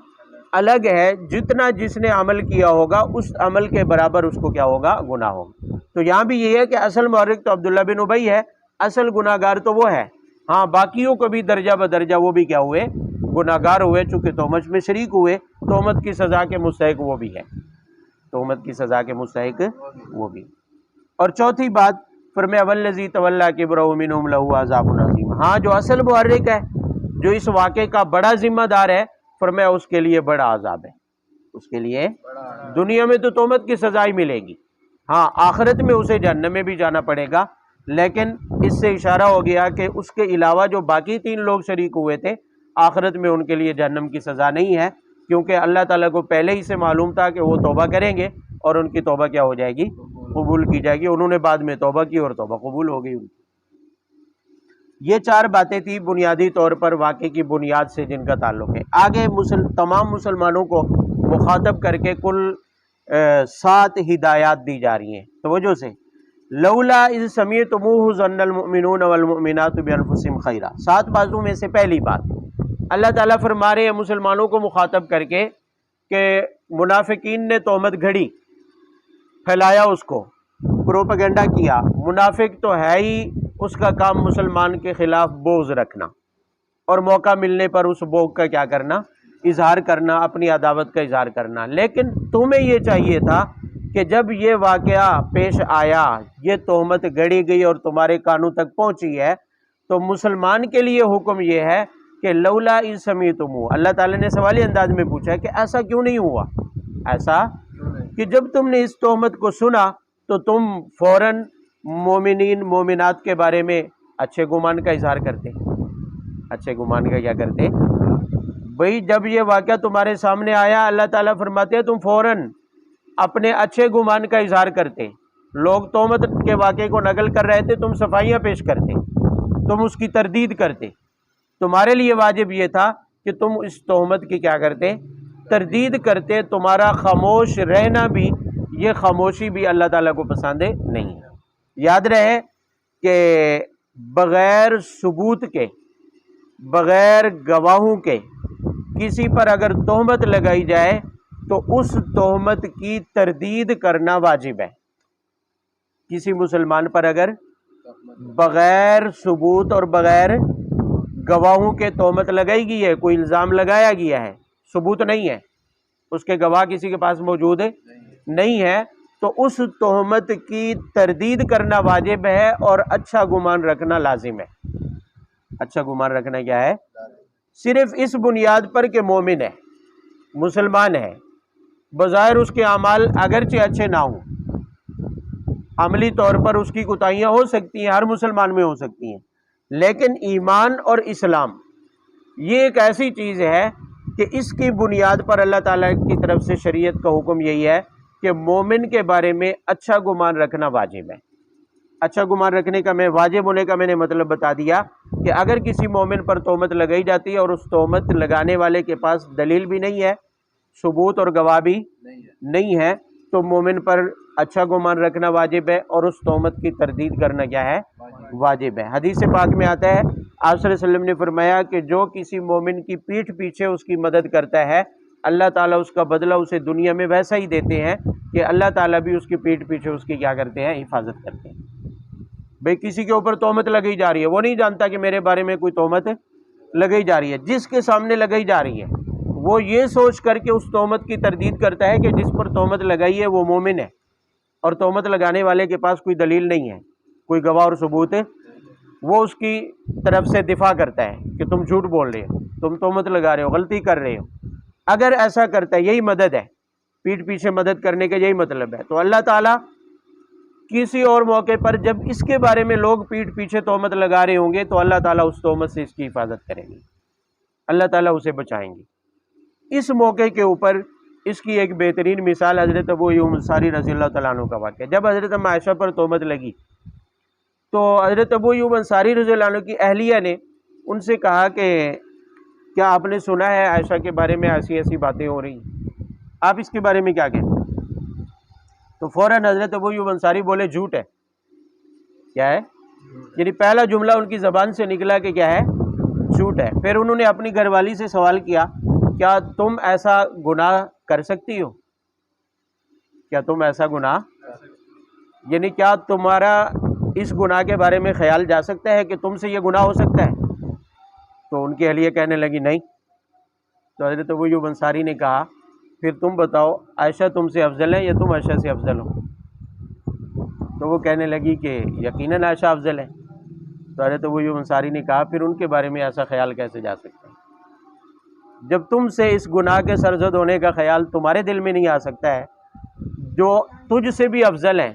الگ ہے، جتنا جس نے عمل کیا ہوگا اس عمل کے برابر اس کو کیا ہوگا؟ گناہ ہوگا۔ تو یہاں بھی یہ ہے کہ اصل محرک تو عبداللہ بن ابی ہے، اصل گناہ گار تو وہ ہے، ہاں باقیوں کو بھی درجہ بدرجہ وہ بھی کیا ہوئے؟ گناہ گار ہوئے، چونکہ تہمت میں شریک ہوئے، تہمت کی سزا کے مستحق وہ بھی ہے، تہمت کی سزا کے مستحق وہ بھی۔ اور چوتھی بات فرمایا والذی تولی کبرہ منہم لہ عذاب عظیم، ہاں جو اصل محرک ہے، جو اس واقعے کا بڑا ذمہ دار ہے، فرمایا اس کے لیے بڑا عذاب ہے، اس کے لیے دنیا میں تو تہمت کی سزا ہی ملے گی، ہاں آخرت میں اسے جہنم میں بھی جانا پڑے گا، لیکن اس سے اشارہ ہو گیا کہ اس کے علاوہ جو باقی 3 لوگ شریک ہوئے تھے، آخرت میں ان کے لیے جہنم کی سزا نہیں ہے، کیونکہ اللہ تعالیٰ کو پہلے ہی سے معلوم تھا کہ وہ توبہ کریں گے اور ان کی توبہ کیا ہو جائے گی؟ قبول کی جائے گی، انہوں نے بعد میں توبہ کی اور توبہ قبول ہو گئی۔ یہ 4 باتیں تھی بنیادی طور پر واقعے کی بنیاد سے جن کا تعلق ہے۔ آگے تمام مسلمانوں کو مخاطب کر کے کل 7 ہدایات دی جا رہی ہیں، توجہ سے۔ لولا اذ سمعتموہ ظن المؤمنون والمؤمنات بانفسہم خیرا، 7 باتوں میں سے پہلی بات اللہ تعالیٰ فرما رہے ہیں مسلمانوں کو مخاطب کر کے کہ منافقین نے تہمت گھڑی، پھیلایا، اس کو پروپیگنڈا کیا، منافق تو ہے ہی اس کا کام مسلمان کے خلاف بغض رکھنا، اور موقع ملنے پر اس بغض کا کیا کرنا؟ اظہار کرنا، اپنی عداوت کا اظہار کرنا۔ لیکن تمہیں یہ چاہیے تھا کہ جب یہ واقعہ پیش آیا، یہ تہمت گڑی گئی اور تمہارے کانوں تک پہنچی ہے، تو مسلمان کے لیے حکم یہ ہے کہ لولا اذ سمعتموہ، اللہ تعالیٰ نے سوالی انداز میں پوچھا کہ ایسا کیوں نہیں ہوا؟ ایسا کہ جب تم نے اس تہمت کو سنا تو تم فوراً مومنین مومنات کے بارے میں اچھے گمان کا اظہار کرتے، اچھے گمان کا کیا کرتے؟ بھئی جب یہ واقعہ تمہارے سامنے آیا، اللہ تعالیٰ فرماتے ہیں تم فوراً اپنے اچھے گمان کا اظہار کرتے، لوگ تہمت کے واقعے کو نقل کر رہے تھے، تم صفائیاں پیش کرتے، تم اس کی تردید کرتے، تمہارے لیے واجب یہ تھا کہ تم اس تہمت کی کیا کرتے؟ تردید کرتے، تمہارا خاموش رہنا بھی، یہ خاموشی بھی اللہ تعالیٰ کو پسند نہیں ہے۔ یاد رہے کہ بغیر ثبوت کے، بغیر گواہوں کے کسی پر اگر تہمت لگائی جائے تو اس تہمت کی تردید کرنا واجب ہے۔ کسی مسلمان پر اگر بغیر ثبوت اور بغیر گواہوں کے تہمت لگائی گئی ہے، کوئی الزام لگایا گیا ہے، ثبوت نہیں ہے، اس کے گواہ کسی کے پاس موجود نہیں ہے، تو اس تہمت کی تردید کرنا واجب ہے اور اچھا گمان رکھنا لازم ہے۔ اچھا گمان رکھنا کیا ہے؟ صرف اس بنیاد پر کہ مومن ہے، مسلمان ہے، بظاہر اس کے اعمال اگرچہ اچھے نہ ہوں، عملی طور پر اس کی کوتاہیاں ہو سکتی ہیں، ہر مسلمان میں ہو سکتی ہیں، لیکن ایمان اور اسلام یہ ایک ایسی چیز ہے کہ اس کی بنیاد پر اللہ تعالیٰ کی طرف سے شریعت کا حکم یہی ہے کہ مومن کے بارے میں اچھا گمان رکھنا واجب ہے۔ اچھا گمان رکھنے کا واجب ہونے کا میں نے مطلب بتا دیا کہ اگر کسی مومن پر تہمت لگائی جاتی ہے اور اس تہمت لگانے والے کے پاس دلیل بھی نہیں ہے، ثبوت اور گواہ بھی نہیں ہے، تو مومن پر اچھا گمان رکھنا واجب ہے اور اس تہمت کی تردید کرنا کیا ہے؟ واجب ہے۔ حدیث پاک میں آتا ہے آپ صلی اللہ علیہ وسلم نے فرمایا کہ جو کسی مومن کی پیٹھ پیچھے اس کی مدد کرتا ہے، اللہ تعالیٰ اس کا بدلہ اسے دنیا میں ویسا ہی دیتے ہیں کہ اللہ تعالیٰ بھی اس کی پیٹھ پیچھے اس کی کیا کرتے ہیں؟ حفاظت کرتے ہیں۔ بھئی کسی کے اوپر تہمت لگائی جا رہی ہے، وہ نہیں جانتا کہ میرے بارے میں کوئی تہمت لگائی جا رہی ہے، جس کے سامنے لگائی جا رہی ہے وہ یہ سوچ کر کے اس تہمت کی تردید کرتا ہے کہ جس پر تہمت لگائی ہے وہ مومن ہے، اور تہمت لگانے والے کے پاس کوئی دلیل نہیں ہے، کوئی گواہ اور ثبوت ہے، وہ اس کی طرف سے دفاع کرتا ہے کہ تم جھوٹ بول رہے ہو، تم تہمت لگا رہے ہو، غلطی کر رہے ہو۔ اگر ایسا کرتا ہے، یہی مدد ہے، پیٹھ پیچھے مدد کرنے کا یہی مطلب ہے، تو اللہ تعالیٰ کسی اور موقع پر جب اس کے بارے میں لوگ پیٹھ پیچھے تہمت لگا رہے ہوں گے تو اللہ تعالیٰ اس تہمت سے اس کی حفاظت کریں گے، اللہ تعالیٰ اسے بچائیں گے۔ اس موقع کے اوپر اس کی ایک بہترین مثال حضرت ابو ایوب انصاری رضی اللہ تعالیٰ عنہ کا واقعہ۔ جب حضرت عائشہ پر تہمت لگی تو حضرت ابو ایوب انصاری رضی اللہ عنہ کی اہلیہ نے ان سے کہا کہ کیا آپ نے سنا ہے عائشہ کے بارے میں ایسی ایسی باتیں ہو رہی ہیں، آپ اس کے بارے میں کیا کہتے ہیں؟ تو فوراً حضرت ابو ایوب انصاری بولے جھوٹ ہے۔ کیا ہے؟ یعنی پہلا جملہ ان کی زبان سے نکلا کہ کیا ہے؟ جھوٹ ہے۔ پھر انہوں نے اپنی گھر والی سے سوال کیا کیا تم ایسا گناہ کر سکتی ہو؟ کیا تم ایسا گناہ، یعنی کیا تمہارا اس گناہ کے بارے میں خیال جا سکتا ہے کہ تم سے یہ گناہ ہو سکتا ہے؟ تو ان کی اہلیہ کہنے لگی نہیں۔ تو حضرت ابو ایوب انصاری نے کہا پھر تم بتاؤ عائشہ تم سے افضل ہے یا تم عائشہ سے افضل ہو؟ تو وہ کہنے لگی کہ یقیناً عائشہ افضل ہے۔ تو حضرت ابو ایوب انصاری نے کہا پھر ان کے بارے میں ایسا خیال کیسے جا سکتا ہے؟ جب تم سے اس گناہ کے سرزد ہونے کا خیال تمہارے دل میں نہیں آ سکتا ہے، جو تجھ سے بھی افضل ہیں،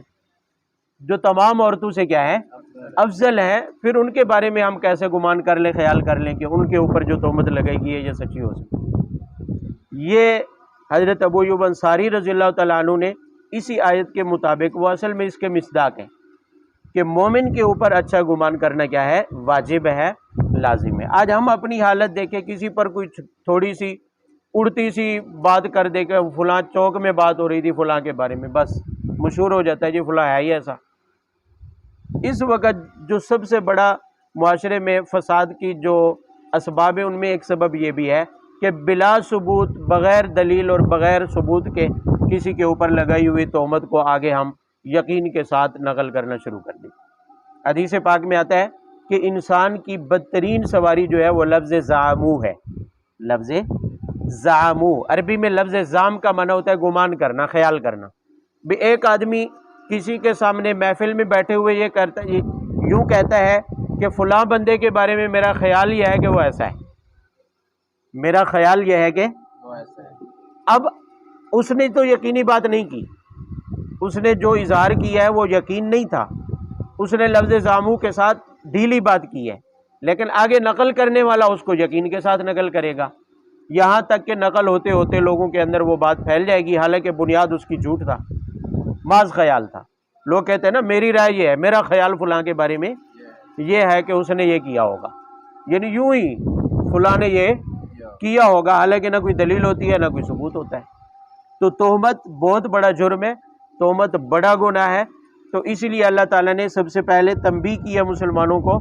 جو تمام عورتوں سے کیا ہے افضل ہیں، پھر ان کے بارے میں ہم کیسے گمان کر لیں، خیال کر لیں کہ ان کے اوپر جو تہمت لگے گی یہ سچی ہو سکتی ہے؟ یہ حضرت ابو ایوب انصاری رضی اللہ تعالیٰ عنہ نے اسی آیت کے مطابق، وہ اصل میں اس کے مصداق ہیں کہ مومن کے اوپر اچھا گمان کرنا کیا ہے؟ واجب ہے، لازم ہے۔ آج ہم اپنی حالت دیکھیں، کسی پر کوئی تھوڑی سی اڑتی سی بات کر دے کہ فلاں چوک میں بات ہو رہی تھی فلاں کے بارے میں، بس مشہور ہو جاتا ہے جی فلاں ہے ہی ایسا۔ اس وقت جو سب سے بڑا معاشرے میں فساد کی جو اسباب ہیں ان میں ایک سبب یہ بھی ہے کہ بلا ثبوت، بغیر دلیل اور بغیر ثبوت کے کسی کے اوپر لگائی ہوئی تہمت کو آگے ہم یقین کے ساتھ نقل کرنا شروع کر دیں۔ حدیث پاک میں آتا ہے کہ انسان کی بدترین سواری جو ہے وہ لفظ زعمو ہے۔ لفظ زعمو عربی میں لفظ زعم کا معنی ہوتا ہے گمان کرنا، خیال کرنا۔ بھی ایک آدمی کسی کے سامنے محفل میں بیٹھے ہوئے یوں کہتا ہے کہ فلاں بندے کے بارے میں میرا خیال یہ ہے کہ وہ ایسا ہے، میرا خیال یہ ہے کہ وہ ایسا ہے۔ اب اس نے تو یقینی بات نہیں کی، اس نے جو اظہار کیا ہے وہ یقین نہیں تھا، اس نے لفظ زعمو کے ساتھ ڈھیلی بات کی ہے، لیکن آگے نقل کرنے والا اس کو یقین کے ساتھ نقل کرے گا، یہاں تک کہ نقل ہوتے ہوتے لوگوں کے اندر وہ بات پھیل جائے گی، حالانکہ بنیاد اس کی جھوٹ تھا، محض خیال تھا۔ لوگ کہتے ہیں نا میری رائے یہ ہے، میرا خیال فلاں کے بارے میں یہ ہے کہ اس نے یہ کیا ہوگا، یعنی یوں ہی فلاں نے یہ کیا ہوگا، حالانکہ نہ کوئی دلیل ہوتی ہے نہ کوئی ثبوت ہوتا ہے۔ تو تہمت بہت بڑا جرم ہے، تہمت بڑا گناہ ہے۔ تو اسی لیے اللہ تعالیٰ نے سب سے پہلے تنبیہ کی ہے مسلمانوں کو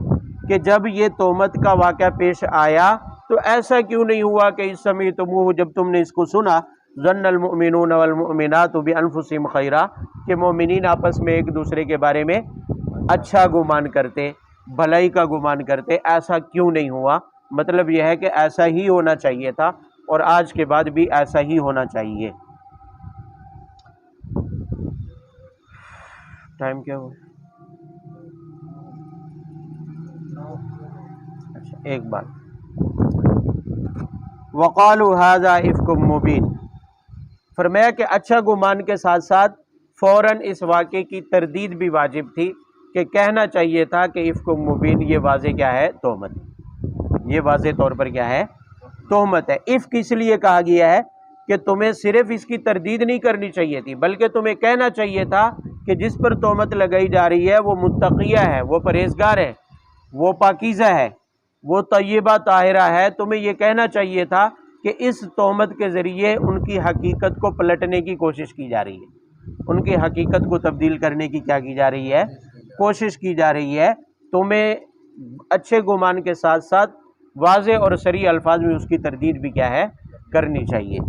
کہ جب یہ تہمت کا واقعہ پیش آیا تو ایسا کیوں نہیں ہوا کہ اس سمیعتموہ، جب تم نے اس کو سنا، ظن المؤمنون والمؤمنات بانفسہم خیرا، کہ مومنین آپس میں ایک دوسرے کے بارے میں اچھا گمان کرتے، بھلائی کا گمان کرتے، ایسا کیوں نہیں ہوا؟ مطلب یہ ہے کہ ایسا ہی ہونا چاہیے تھا اور آج کے بعد بھی ایسا ہی ہونا چاہیے۔ ٹائم کیا ہوا؟ اچھا ایک بات، وقالوا ھذا افک مبین، فرمایا کہ اچھا گمان کے ساتھ ساتھ فوراً اس واقعے کی تردید بھی واجب تھی کہ کہنا چاہیے تھا کہ افک مبین یہ واضح کیا ہے؟ تہمت، یہ واضح طور پر کیا ہے؟ تہمت ہے۔ افک اس لیے کہا گیا ہے کہ تمہیں صرف اس کی تردید نہیں کرنی چاہیے تھی، بلکہ تمہیں کہنا چاہیے تھا کہ جس پر تہمت لگائی جا رہی ہے وہ متقیہ ہے، وہ پرہیزگار ہے، وہ پاکیزہ ہے، وہ طیبہ طاہرہ ہے۔ تمہیں یہ کہنا چاہیے تھا کہ اس تہمت کے ذریعے ان کی حقیقت کو پلٹنے کی کوشش کی جا رہی ہے، ان کی حقیقت کو تبدیل کرنے کی کیا کی جا رہی ہے؟ کوشش کی جا رہی ہے۔ تمہیں اچھے گمان کے ساتھ ساتھ واضح اور صریح الفاظ میں اس کی تردید بھی کیا ہے؟ کرنی چاہیے۔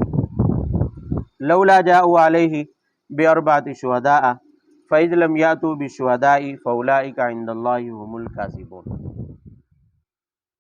لولا جاءوا علیہ باربعۃ شہداء فاذ لم یاتوا بالشہداء فاولئک عند اللہ هم الکاذبون۔